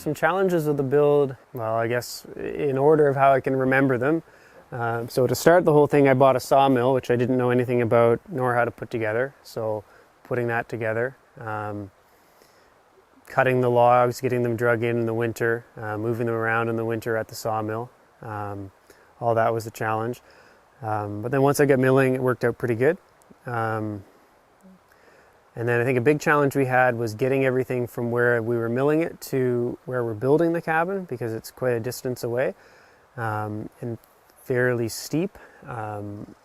some challenges of the build, well, I guess in order of how I can remember them. So to start the whole thing, I bought a sawmill, which I didn't know anything about nor how to put together. So putting that together, cutting the logs, getting them drug in the winter, moving them around in the winter at the sawmill. All that was a challenge. But then once I got milling, it worked out pretty good. And then I think a big challenge we had was getting everything from where we were milling it to where we're building the cabin, because it's quite a distance away and fairly steep.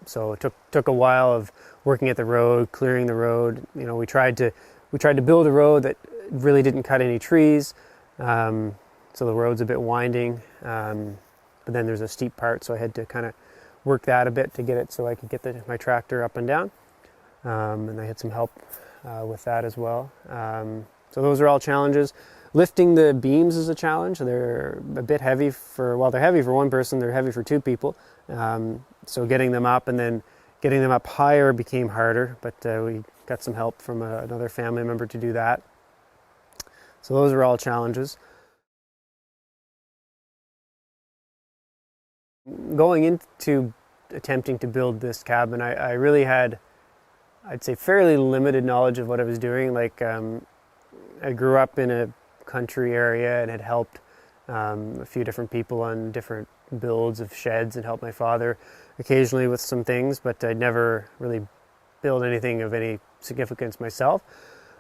So it took a while of working at the road, clearing the road. You know, we tried to build a road that really didn't cut any trees, so the road's a bit winding. But then there's a steep part, so I had to kind of work that a bit to get it so I could get my tractor up and down. And I had some help with that as well. So those are all challenges. Lifting the beams is a challenge. They're a bit heavy they're heavy for one person, they're heavy for two people. So getting them up and then getting them up higher became harder, but we got some help from another family member to do that. So those are all challenges. Going into attempting to build this cabin, I really had, I'd say, fairly limited knowledge of what I was doing. Like, I grew up in a country area and had helped a few different people on different builds of sheds and helped my father occasionally with some things, but I'd never really built anything of any significance myself.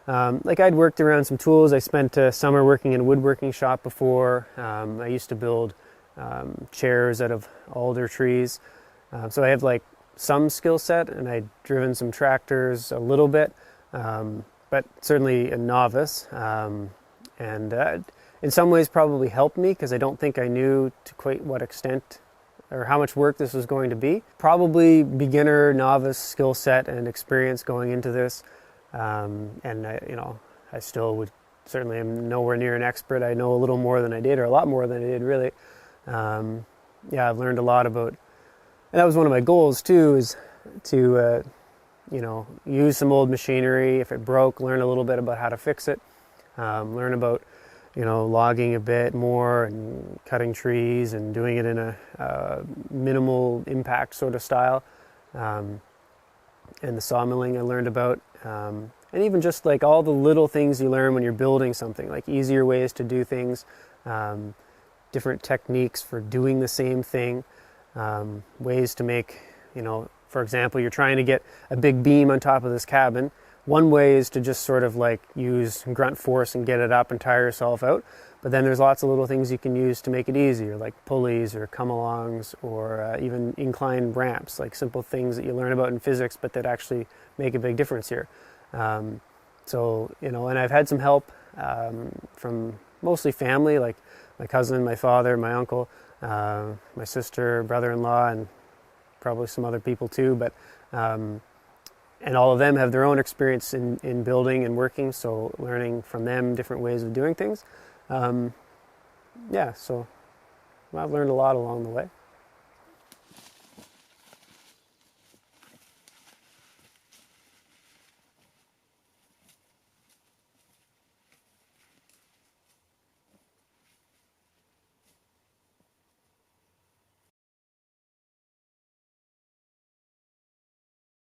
Like, I'd worked around some tools. I spent a summer working in a woodworking shop before. I used to build chairs out of alder trees. So I have like some skill set, and I'd driven some tractors a little bit, but certainly a novice. And in some ways probably helped me, because I don't think I knew to quite what extent or how much work this was going to be. Probably beginner, novice skill set and experience going into this. And I still would certainly am nowhere near an expert. I know a little more than I did, or a lot more than I did, really. I've learned a lot about, and that was one of my goals too, is to use some old machinery. If it broke, learn a little bit about how to fix it. Learn about logging a bit more and cutting trees and doing it in a minimal impact sort of style. And the sawmilling I learned about, and even just like all the little things you learn when you're building something, like easier ways to do things, different techniques for doing the same thing, ways to make, for example, you're trying to get a big beam on top of this cabin. One way is to just sort of like use grunt force and get it up and tire yourself out. But then there's lots of little things you can use to make it easier, like pulleys or come-alongs, or even incline ramps, like simple things that you learn about in physics, but that actually make a big difference here. And I've had some help from mostly family, like my cousin, my father, my uncle, my sister, brother-in-law, and probably some other people too. But and all of them have their own experience in building and working, so learning from them different ways of doing things. So I've learned a lot along the way.